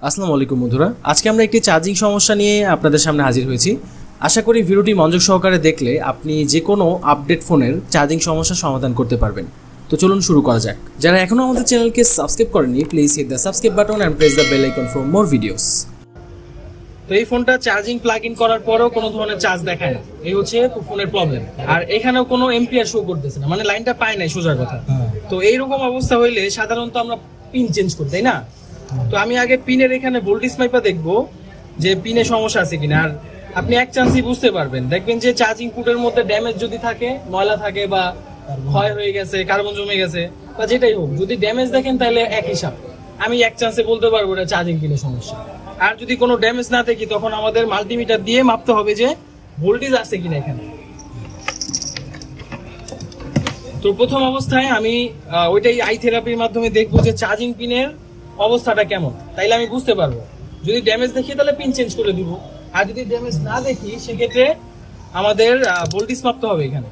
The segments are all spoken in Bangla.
আসসালামু আলাইকুম বন্ধুরা, আজকে আমরা একটি চার্জিং সমস্যা নিয়ে আপনাদের সামনে হাজির হয়েছি। আশা করি ভিডিওটি মনোযোগ সহকারে দেখলে আপনি যে কোনো আপডেট ফোনের চার্জিং সমস্যার সমাধান করতে পারবেন। তো চলুন শুরু করা যাক। যারা এখনও আমাদের চ্যানেলকে সাবস্ক্রাইব করেননি, please hit the subscribe button and press the bell icon for more videos. তো এই ফোনটা চার্জিং প্লাগ ইন করার পরেও কোনো ধরনের চার্জ দেখায় না, এই হচ্ছে ফোনের প্রবলেম। আর এখানেও কোনো এম্পিয়ার শো করতেছে না, মানে লাইনটা পায় নাই সোজা কথা। তো এইরকম অবস্থা হইলে সাধারণত আমরা পিন চেঞ্জ করি, তাই না? তো আমি আগে পিনের এখানে ভোল্টেজ মাইপা দেখবো যে পিনে সমস্যা আছে কিনা। আর আপনি এক চান্সই বুঝতে পারবেন, দেখবেন যে চার্জিং পুটের মধ্যে ড্যামেজ যদি থাকে, ময়লা থাকে বা ক্ষয় হয়ে গেছে, কার্বন জমে গেছে বা যেটাই হোক, যদি ড্যামেজ দেখেন তাহলে এক হিসাব, আমি এক চান্সে বলতে পারবো এটা চার্জিং পিনের সমস্যা। আর যদি কোনো ড্যামেজ না দেখি তখন আমাদের মাল্টিমিটার দিয়ে মাপতে হবে যে ভোল্টেজ আছে কিনা এখানে। তো প্রথম অবস্থায় আমি ওইটাই আই থেরাপির মাধ্যমে দেখবো যে চার্জিং পিনের অবস্থাটা কেমন, তাইলে আমি বুঝতে পারবো। যদি ড্যামেজ দেখি তাহলে পিন চেঞ্জ করে দিব, আর যদি ড্যামেজ না দেখি সেক্ষেত্রে আমাদের ভোল্টেজ মাপতে হবে এখানে।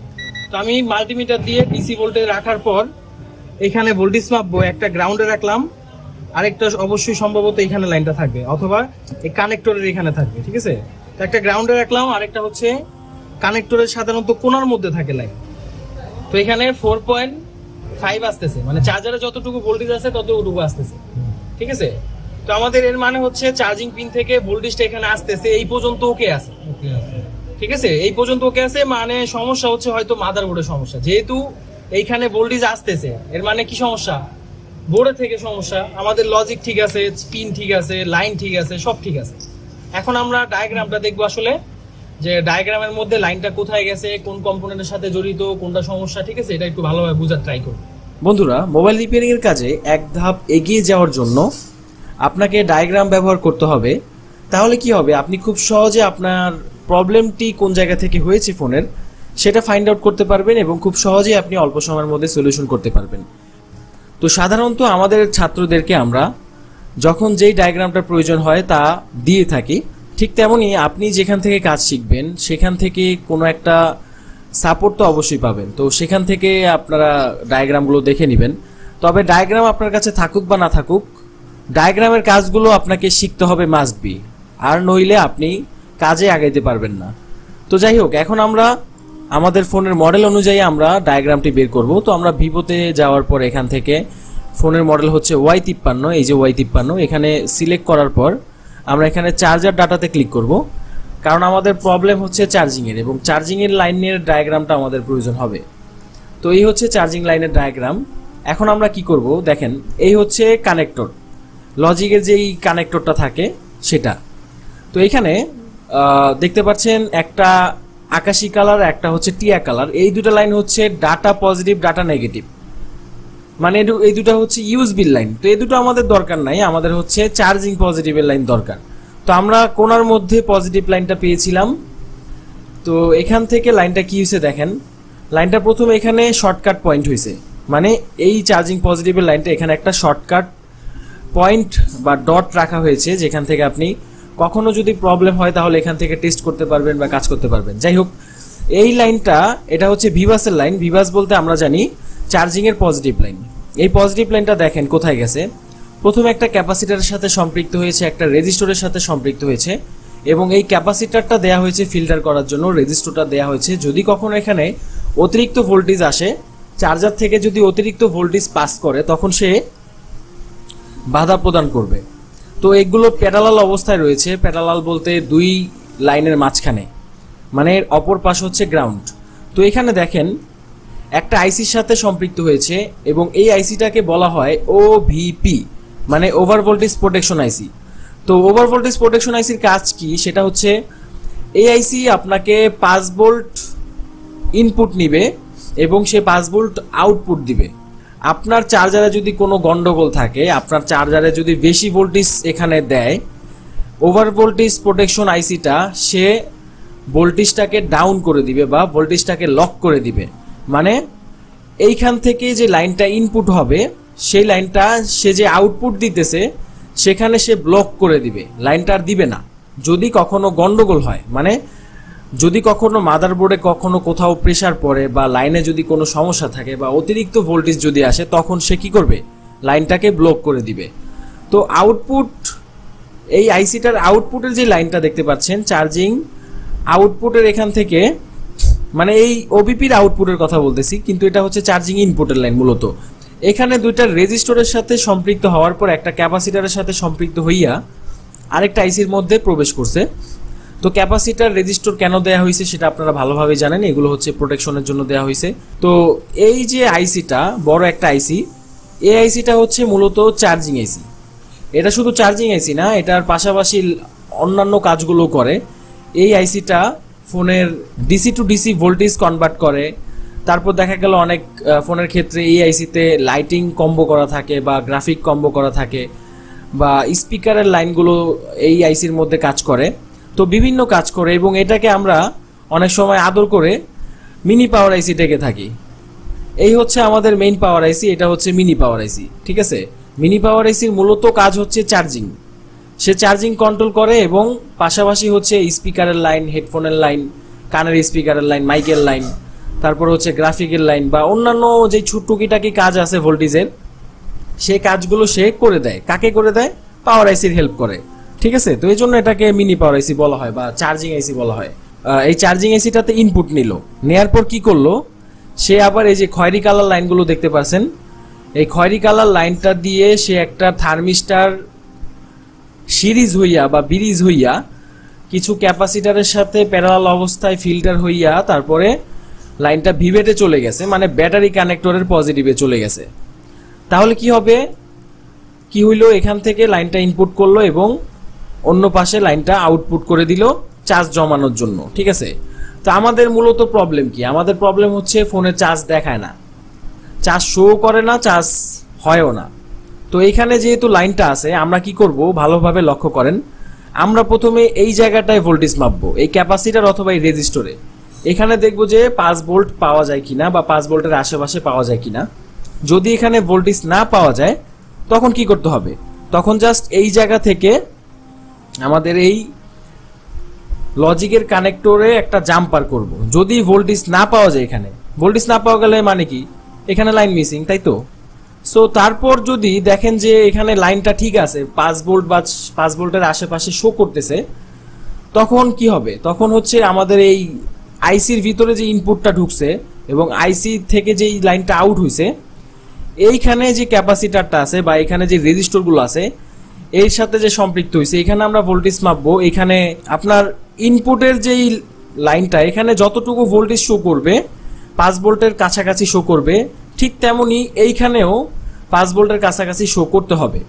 তো আমি মাল্টিমিটার দিয়ে ডিসি ভোল্টেজ রাখার পর এখানে ভোল্টেজ মাপবো। একটা গ্রাউন্ডে রাখলাম, আরেকটা অবশ্যই সম্ভবত এখানে লাইনটা থাকবে, অথবা এই কানেক্টরের এখানে থাকবে, ঠিক আছে? তো একটা গ্রাউন্ডে রাখলাম, আরেকটা হচ্ছে কানেক্টরের সাধারণত কোণার মধ্যে থাকে লাইন। তো এখানে 4.5 আসতেছে, মানে চার্জারে যতটুকু ভোল্টেজ আছে ততটুকু আসতেছে, ঠিক আছে? তো আমাদের এর মানে হচ্ছে চার্জিং পিন থেকে ভোল্টেজটা এখানে আসতেছে, এই পর্যন্ত ওকে আছে, ঠিক আছে? এই পর্যন্ত ওকে আছে, মানে সমস্যা হচ্ছে হয়তো মাদারবোর্ডের সমস্যা। যেহেতু এইখানে ভোল্টেজ আসতেছে, এর মানে কি সমস্যা? বোর্ডের থেকে সমস্যা। আমাদের লজিক ঠিক আছে, পিন ঠিক আছে, লাইন ঠিক আছে, সব ঠিক আছে। এখন আমরা ডায়াগ্রামটা দেখবো আসলে, যে ডায়াগ্রামের মধ্যে লাইনটা কোথায় গেছে, কোন কম্পোনেন্টের সাথে জড়িত, কোনটা সমস্যা, ঠিক আছে? এটা একটু ভালোভাবে বোঝার ট্রাই করব। বন্ধুরা, মোবাইল রিপেয়ারিং এর কাজে এক ধাপ এগিয়ে যাওয়ার জন্য আপনাকে ডায়াগ্রাম ব্যবহার করতে হবে। তাহলে কি হবে, আপনি খুব সহজে আপনার প্রবলেমটি কোন জায়গা থেকে হয়েছে ফোনের সেটা ফাইন্ড আউট করতে পারবেন এবং খুব সহজেই আপনি অল্প সময়ের মধ্যে সলিউশন করতে পারবেন। তো সাধারণত আমাদের ছাত্রদেরকে আমরা যখন যেই ডায়াগ্রামটার প্রয়োজন হয় তা দিয়ে থাকি, ঠিক তেমনই আপনি যেখান থেকে কাজ শিখবেন সেখান থেকে কোনো একটা সাপোর্ট তো অবশ্যই পাবেন। তো সেখান থেকে আপনারা ডায়াগ্রামগুলো দেখে নেবেন। তবে ডায়াগ্রাম আপনার কাছে থাকুক বা না থাকুক, ডায়াগ্রামের কাজগুলো আপনাকে শিখতে হবে মাস্ট বি, আর নইলে আপনি কাজে আগাইতে পারবেন না। তো যাই হোক, এখন আমরা আমাদের ফোনের মডেল অনুযায়ী আমরা ডায়াগ্রামটি বের করব। তো আমরা ভিভোতে যাওয়ার পর এখান থেকে ফোনের মডেল হচ্ছে Y53, এই যে Y53, এখানে সিলেক্ট করার পর আমরা এখানে চার্জার ডাটাতে ক্লিক করব, কারণ আমাদের প্রবলেম হচ্ছে চার্জিংয়ের, এবং চার্জিংয়ের লাইনের ডায়াগ্রামটা আমাদের প্রয়োজন হবে। তো এই হচ্ছে চার্জিং লাইনের ডায়াগ্রাম। এখন আমরা কি করব দেখেন, এই হচ্ছে কানেক্টর, লজিকের যেই কানেক্টরটা থাকে সেটা। তো এখানে দেখতে পাচ্ছেন একটা আকাশি কালার, একটা হচ্ছে টিয়া কালার। এই দুটো লাইন হচ্ছে ডাটা পজিটিভ, ডাটা নেগেটিভ, মানে এই দুটো হচ্ছে ইউএসবি লাইন। তো এই দুটো আমাদের দরকার নাই, আমাদের হচ্ছে চার্জিং পজিটিভের লাইন দরকার। তো আমরা কোণার মধ্যে পজিটিভ লাইনটা পেয়েছিলাম। তো এখান থেকে লাইনটা কি হয়েছে দেখেন, লাইনটা প্রথমে এখানে শর্টকাট পয়েন্ট হয়েছে, মানে এই চার্জিং পজিটিভের লাইনটা এখানে একটা শর্টকাট পয়েন্ট বা ডট রাখা হয়েছে, যেখান থেকে আপনি কখনো যদি প্রবলেম হয় তাহলে এখান থেকে টেস্ট করতে পারবেন বা কাজ করতে পারবেন। যাই হোক, এই লাইনটা এটা হচ্ছে ভিভাসের লাইন। ভিভাস বলতে আমরা জানি চার্জিং এর পজিটিভ লাইন। এই পজিটিভ লাইনটা দেখেন কোথায় গেছে, প্রথমে একটা ক্যাপাসিটরের সাথে সম্পৃক্ত হয়েছে, একটা রেজিস্টরের সাথে সম্পৃক্ত হয়েছে, এবং এই ক্যাপাসিটরটা দেয়া হয়েছে ফিল্টার করার জন্য, রেজিস্টরটা দেয়া হয়েছে যদি কখনো এখানে অতিরিক্ত ভোল্টেজ আসে, চার্জার থেকে যদি অতিরিক্ত ভোল্টেজ পাস করে তখন সে বাধা প্রদান করবে। তো এগুলো প্যারালাল অবস্থায় রয়েছে, প্যারালাল বলতে দুই লাইনের মাঝখানে, মানে অপর পাশ হচ্ছে গ্রাউন্ড। তো এখানে দেখেন একটা আইসির সাথে সম্পৃক্ত হয়েছে, এবং এই আইসিটাকে বলা হয় ওভিপি, মানে ওভার ভোল্টেজ প্রোটেকশন আইসি। তো ওভার ভোল্টেজ প্রোটেকশন আইসির কাজ কি, সেটা হচ্ছে এই আইসি আপনাকে 5 ভোল্ট ইনপুট নিবে এবং সে 5 ভোল্ট আউটপুট দিবে। আপনার চার্জারে যদি কোনো গন্ডগোল থাকে, আপনার চার্জারে যদি বেশি ভোল্টেজ এখানে দেয়, ওভার ভোল্টেজ প্রোটেকশন আইসিটা সে ভোল্টেজটাকে ডাউন করে দিবে বা ভোল্টেজটাকে লক করে দিবে। মানে এইখান থেকে যে লাইনটা ইনপুট হবে সেই লাইনটা সে যে আউটপুট দিতেছে সেখানে সে ব্লক করে দিবে, লাইনটা আর দিবে না যদি কখনো গন্ডগোল হয়। মানে যদি কখনো মাদারবোর্ডে কখনো কোথাও প্রেসার পড়ে বা লাইনে যদি কোনো সমস্যা থাকে বা অতিরিক্ত ভোল্টেজ যদি আসে, তখন সে কি করবে, লাইনটাকে ব্লক করে দিবে। তো আউটপুট এই আইসিটার আউটপুটের যে লাইনটা দেখতে পাচ্ছেন, চার্জিং আউটপুটের এখান থেকে, মানে এই ওবিপির আউটপুটের কথা বলতেছি, কিন্তু এটা হচ্ছে চার্জিং ইনপুটের লাইন মূলত। এখানে দুইটা রেজিস্টরের সাথে সম্পৃক্ত হওয়ার পর একটা ক্যাপাসিটারের সাথে সম্পৃক্ত হইয়া আরেকটা আইসির মধ্যে প্রবেশ করছে। তো ক্যাপাসিটার রেজিস্টর কেন দেয়া হয়েছে সেটা আপনারা ভালোভাবে জানেন, এগুলো হচ্ছে প্রোটেকশনের জন্য দেয়া হয়েছে। তো এই যে আইসিটা, বড় একটা আইসি, এই আইসিটা হচ্ছে মূলত চার্জিং আইসি। এটা শুধু চার্জিং আইসি না, এটার পাশাপাশি অন্যান্য কাজগুলো করে। এই আইসিটা ফোনের DC two DC voltage convert করে। তারপর দেখা গেল অনেক ফোনের ক্ষেত্রে এই আইসিতে লাইটিং কম্বো করা থাকে বা গ্রাফিক কম্বো করা থাকে, বা স্পিকারের লাইনগুলো এই আইসির মধ্যে কাজ করে। তো বিভিন্ন কাজ করে, এবং এটাকে আমরা অনেক সময় আদর করে মিনি পাওয়ার আইসি ডেকে থাকি। এই হচ্ছে আমাদের মেইন পাওয়ার আইসি, এটা হচ্ছে মিনি পাওয়ার আইসি। ঠিক আছে, মিনি পাওয়ার আইসির মূলত কাজ হচ্ছে চার্জিং। সে চার্জিং কন্ট্রোল করে, এবং পাশাপাশি হচ্ছে স্পিকারের লাইন, হেডফোনের লাইন, কানের স্পিকারের লাইন, মাইকের লাইন, তারপর হচ্ছে গ্রাফিকের লাইন বা অন্যান্য যে টুকিটাকি কাজ আছে ভোল্টেজের, সেই কাজগুলো সে করে দেয়। কাকে করে দেয়? পাওয়ার আইসির হেল্প করে। ঠিক আছে, তো এই জন্য এটাকে মিনি পাওয়ার আইসি বলা হয় বা চার্জিং আইসি বলা হয়। এই চার্জিং আইসিটাতে ইনপুট নিল, নেয়ার পর কি করলো, সে আবার এই যে খয়েরি কালার লাইনগুলো দেখতে পাচ্ছেন, এই খয়েরি কালার লাইনটা দিয়ে সে একটা থার্মিস্টার সিরিজ হইয়া বা ব্রিজ হইয়া কিছু ক্যাপাসিটারের সাথে প্যারালাল অবস্থায় ফিল্টার হইয়া তারপরে লাইনটা ভিভেটে চলে গেছে, মানে ব্যাটারি কানেক্টরের পজিটিভে চলে গেছে। তাহলে কি হবে, কি হইলো, এখান থেকে লাইনটা ইনপুট করলো এবং অন্য পাশে লাইনটা আউটপুট করে দিল চার্জ জমানোর জন্য। ঠিক আছে, তো আমাদের মূলত প্রবলেম কি? আমাদের প্রবলেম হচ্ছে ফোনে চার্জ দেখায় না, চার্জ শো করে না, চার্জ হয়ও না। তো এইখানে যেহেতু লাইনটা আছে, আমরা কি করব, ভালোভাবে লক্ষ্য করেন। আমরা প্রথমে এই জায়গাটায় ভোল্টেজ মাপবো, এই ক্যাপাসিটার অথবা এই রেজিস্টরে। এখানে দেখবো যে 5 ভোল্ট পাওয়া যায় কিনা বা 5 ভোল্টের আশেপাশে পাওয়া যায় কিনা। যদি এখানে ভোল্টেজ না পাওয়া যায় তখন কি করতে হবে, তখন জাস্ট এই জায়গা থেকে আমাদের এই লজিকের কানেক্টরে একটা জাম্পার করব। যদি ভোল্টেজ না পাওয়া যায়, এখানে ভোল্টেজ না পাওয়া গেলে মানে কি, এখানে লাইন মিসিং, তাই তো। সো তারপর যদি দেখেন যে এখানে লাইনটা ঠিক আছে, 5 ভোল্ট বা 5 ভোল্টের আশেপাশে শো করতেছে, তখন কি হবে, তখন হচ্ছে আমাদের এই আইসির ভিতরে যে ইনপুটটা ঢুকছে এবং আইসি থেকে যে লাইনটা আউট হয়েছে, এইখানে যে ক্যাপাসিটারটা আছে বা এখানে যে রেজিস্টরগুলো আছে এর সাথে যে সম্পৃক্ত হয়েছে, এখানে আমরা ভোল্টেজ মাপবো। এখানে আপনার ইনপুটের যেই লাইনটা, এখানে যতটুকু ভোল্টেজ শো করবে 5 ভোল্টের কাছাকাছি শো করবে, ঠিক তেমনি এইখানেও 5 ভোল্টের কাছাকাছি শো করতে হবে।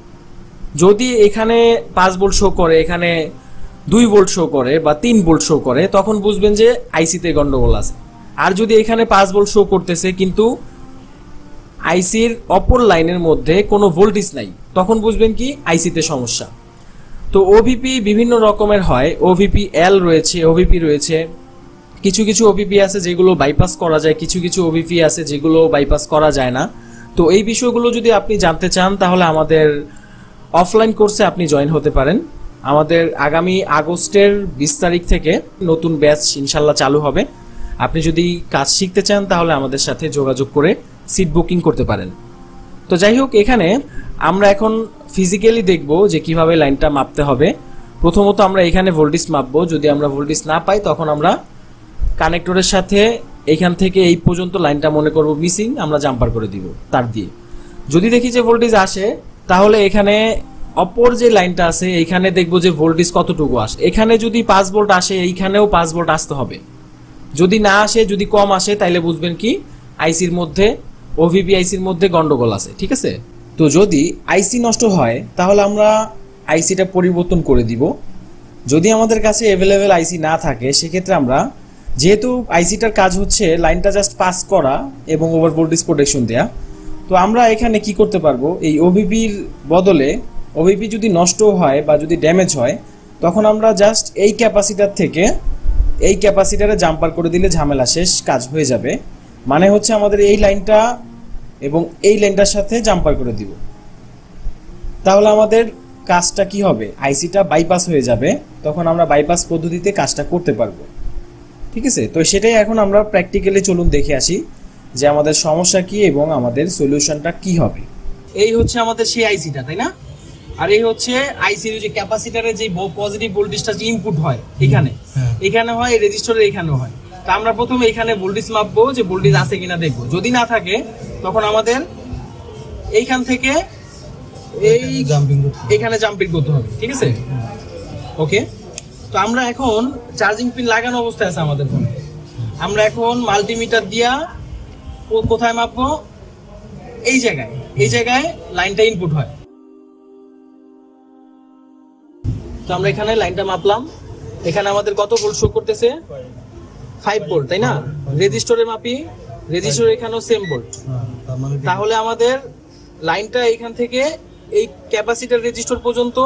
যদি এখানে 5 ভোল্ট শো করে, এখানে 2 ভোল্ট শো করে বা 3 ভোল্ট শো করে, তখন বুঝবেন যে আইসিতে গন্ডগোল আছে। আর যদি এখানে 5 ভোল্ট শো করতেছে কিন্তু আইসির অপর লাইনের মধ্যে কোনো ভোল্টেজ নাই, তখন বুঝবেন কি আইসিতে সমস্যা। তো ওভিপি বিভিন্ন রকমের হয়, ওভিপি এল রয়েছে, ওভিপি রয়েছে, কিছু কিছু ওভিপি আছে যেগুলো বাইপাস করা যায়, কিছু কিছু ওভিপি আছে যেগুলো বাইপাস করা যায় না। তো এই বিষয়গুলো যদি আপনি জানতে চান তাহলে আমাদের অফলাইন কোর্সে আপনি জয়েন হতে পারেন। আমাদের আগামী আগস্টের 20 তারিখ থেকে নতুন ব্যাচ ইনশাল্লাহ চালু হবে। আপনি যদি কাজ শিখতে চান তাহলে আমাদের সাথে যোগাযোগ করে সিট বুকিং করতে পারেন। তো যাই হোক, এখানে আমরা এখন ফিজিক্যালি দেখব যে কিভাবে লাইনটা মাপতে হবে। প্রথমত আমরা এখানে ভোল্টেজ মাপবো, যদি আমরা ভোল্টেজ না পাই তখন আমরা কানেক্টরের সাথে এইখান থেকে এই পর্যন্ত লাইনটা মনে করব মিসিং, আমরা জাম্পার করে দিব তার দিয়ে। যদি দেখি যে ভোল্টেজ আসে তাহলে এখানে অপর যে লাইনটা আছে এইখানে দেখবো যে ভোল্টেজ কতটুকু আসে। এখানে যদি 5 ভোল্ট আসে, এইখানেও 5 ভোল্ট আসতে হবে। যদি না আসে, যদি কম আসে, তাইলে বুঝবেন কি আইসির মধ্যে, ওভিপি আইসির মধ্যে গন্ডগোল আছে। ঠিক আছে, তো যদি আইসি নষ্ট হয় তাহলে আমরা আইসিটা পরিবর্তন করে দিব। যদি আমাদের কাছে অ্যাভেলেবেল আইসি না থাকে সেক্ষেত্রে আমরা, যেহেতু আইসিটার কাজ হচ্ছে লাইনটা জাস্ট পাস করা এবং ওভার ভোল্টেজ প্রোটেকশন দেয়া, তো আমরা এখানে কি করতে পারবো, এই ওভিপির বদলে, ওভিপি যদি নষ্ট হয় বা যদি ড্যামেজ হয় তখন আমরা জাস্ট এই ক্যাপাসিটার থেকে এই ক্যাপাসিটারে জাম্পার করে দিলে ঝামেলা শেষ, কাজ হয়ে যাবে। মানে হচ্ছে আমাদের এই লাইনটা এবং এই লাইনটার সাথে জাম্পার করে দিব, তাহলে আমাদের কাজটা কি হবে, আইসিটা বাইপাস হয়ে যাবে, তখন আমরা বাইপাস পদ্ধতিতে কাজটা করতে পারবো। ঠিক আছে, তো সেটাই এখন আমরা প্র্যাকটিক্যালি চলুন দেখে আসি যে আমাদের সমস্যা কি এবং আমাদের সলিউশনটা কি হবে। এই হচ্ছে আমাদের সেই আইসিটা, তাই না? আর এই হচ্ছে আইসির যে ক্যাপাসিটরের যে পজিটিভ ভোল্টেজটা যে ইনপুট হয় এখানে, এখানে হয়, রেজিস্টারের এখানেও হয়। তা আমরা প্রথমে এখানে ভোল্টেজ মাপবো, যে ভোল্টেজ আছে কিনা দেখবো। যদি না থাকে তখন আমাদের এইখান থেকে এখানে জাম্পিং করতে হবে, ঠিক আছে? ওকে, তো আমরা এখন চার্জিং পিন লাগানো অবস্থায় আছে আমাদের ফোনে। আমরা এখন মাল্টিমিটার দিয়া কোথায় মাপবো? এই জায়গায় লাইনটা ইনপুট হয়। তো আমরা এখানে লাইনটা মাপলাম, এখানে আমাদের কত ভোল্ট শো করতেছে? 5 ভোল্ট, তাই না? রেজিস্টরে মাপি, রেজিস্টর এখানেও সেম ভোল্ট। তাহলে আমাদের লাইনটা এখান থেকে এই ক্যাপাসিটর রেজিস্টর পর্যন্ত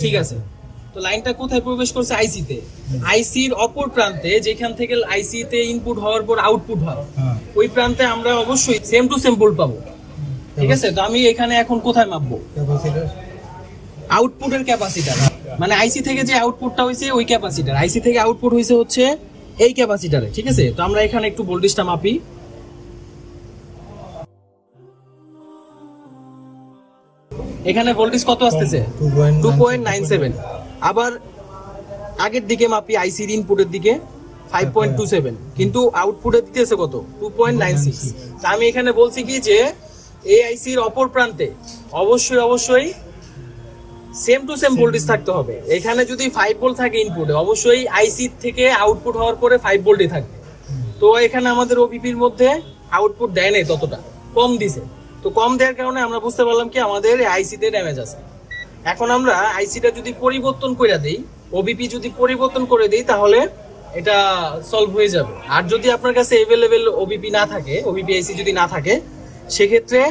ঠিক আছে। তো লাইনটা কোথায় প্রবেশ করছে? আইসিতে। আইসির অপর প্রান্তে, যেখান থেকে আইসিতে ইনপুট হওয়ার পর আউটপুট হয়, ওই প্রান্তে আমরা অবশ্যই সেম টু সেম ভোল্ট পাবো, ঠিক আছে? তো আমি এখানে এখন কোথায় মাপবো? আউটপুটের ক্যাপাসিটর, মানে আইসি থেকে যে আউটপুটটা হয়েছে ওই ক্যাপাসিটর, আইসি থেকে আউটপুট হয়েছে হচ্ছে এই ক্যাপাসিটরে, ঠিক আছে? তো আমরা এখানে একটু ভোল্টেজটা মাপি। এখানে ভোল্টেজ কত আসতেছে? 2.97। আবার আগের দিকে মাপি, আইসির ইনপুটের দিকে 5.27, কিন্তু আউটপুটে দিতেছে কত? 2.96। তা আমি এখানে বলছি কি যে এই আইসির অপর প্রান্তে অবশ্যই সেম টু সেম ভোল্টেজ থাকতে হবে। এখানে যদি 5 ভোল্ট থাকে ইনপুটে, অবশ্যই আইসি থেকে আউটপুট হওয়ার পরে 5 ভোল্টই থাকবে। তো এখানে আমাদের ওবিপির মধ্যে আউটপুট দেয় নাই, ততটা কম দিছে। তো কম দেওয়ার কারণে আমরা বুঝতে পারলাম কি আমাদের আইসিতে ড্যামেজ আছে। এখন আমরা আইসিটা যদি পরিবর্তন করে দেই, ওবিপি যদি পরিবর্তন করে দেই, তাহলে এটা সলভ হয়ে যাবে। আর যদি আপনার কাছে অ্যাভেলেবেল ওবিপি না থাকে, ওবিপি আইসি যদি না থাকে, সেক্ষেত্রে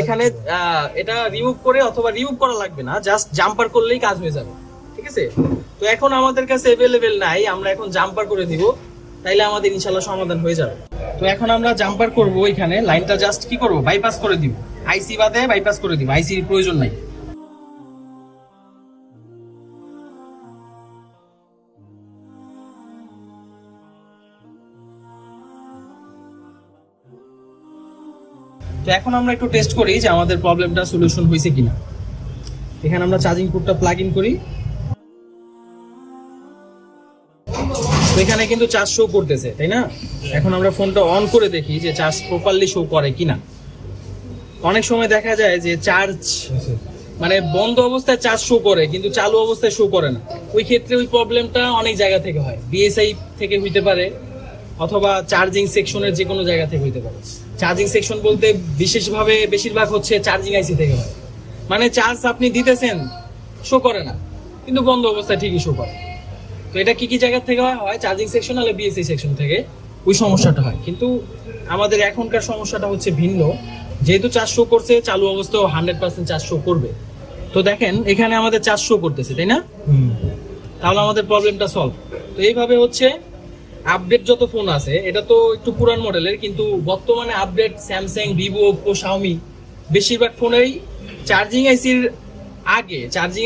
এখানে এটা রিমুভ করে, অথবা রিমুভ করা লাগবে না, জাস্ট জাম্পার করলেই কাজ হয়ে যাবে, ঠিক আছে? তো এখন আমাদের কাছে অ্যাভেলেবেল নাই, আমরা এখন জাম্পার করে দিব, তাইলে আমাদের ইনশাআল্লাহ সমাধান হয়ে যাবে। তো এখন আমরা জাম্পার করব, এখানে লাইনটা জাস্ট কি করব? বাইপাস করে দিব, আইসি বাদে বাইপাস করে দিব, আইসির প্রয়োজন নাই। তো এখন আমরা একটু টেস্ট করি যে আমাদের প্রবলেমটা সলিউশন হয়েছে কিনা। এখানে আমরা চার্জিং পোর্টটা প্লাগ ইন করি, তো এখানে কিন্তু চার্জ শো করতেছে, তাই না? এখন আমরা ফোনটা অন করে দেখি যে চার্জ প্রপারলি শো করে কিনা। অনেক সময় দেখা যায় যে চার্জ মানে বন্ধ অবস্থায় চার্জ শো করে, কিন্তু চালু অবস্থায় শো করে না। ওই ক্ষেত্রে ওই প্রবলেমটা অনেক জায়গা থেকে হয়, বিএসআই থেকে হইতে পারে, অথবা চার্জিং সেকশনের যে কোনো জায়গা থেকে হইতে পারে। চার্জিং সেকশন বলতে বেশিরভাগ হচ্ছে চার্জিং আইসি থেকে হয়, মানে চার্জ আপনি দিতেছেন, শো করে না, কিন্তু বন্ধ অবস্থায় ঠিকই শো করে। তো এটা কি জায়গা থেকে হয়? চার্জিং সেকশন আর বিএসআই সেকশন থেকে ওই সমস্যাটা হয়। কিন্তু আমাদের এখনকার সমস্যাটা হচ্ছে ভিন্ন, যেহেতু চার্জ শো করছে, চালু অবস্থায় 100% চার্জ শো করবে। তো দেখেন এখানে আমাদের চার্জ শো করতেছে, তাই না? তাহলে আমাদের প্রবলেমটা সলভ। তো এইভাবে হচ্ছে আপডেট যত ফোন আছে, এটা তো একটু পুরান মডেলের, কিন্তু বর্তমানে update Samsung, Vivo, Oppo, Xiaomi বেশিরভাগ ফোনেই চার্জিং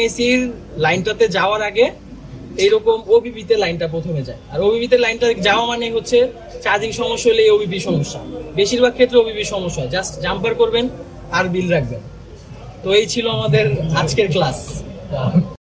আইসির লাইনটাতে যাওয়ার আগে এইরকম ওবিপিতে লাইনটা প্রথমে যায়। আর ওবিপিতে লাইনটা যাওয়া মানে হচ্ছে চার্জিং সমস্যা হলে ওবিপি সমস্যা, বেশিরভাগ ক্ষেত্রে ওবিপি সমস্যা হয়। জাস্ট জাম্পার করবেন আর বিল রাখবেন। তো এই ছিল আমাদের আজকের ক্লাস।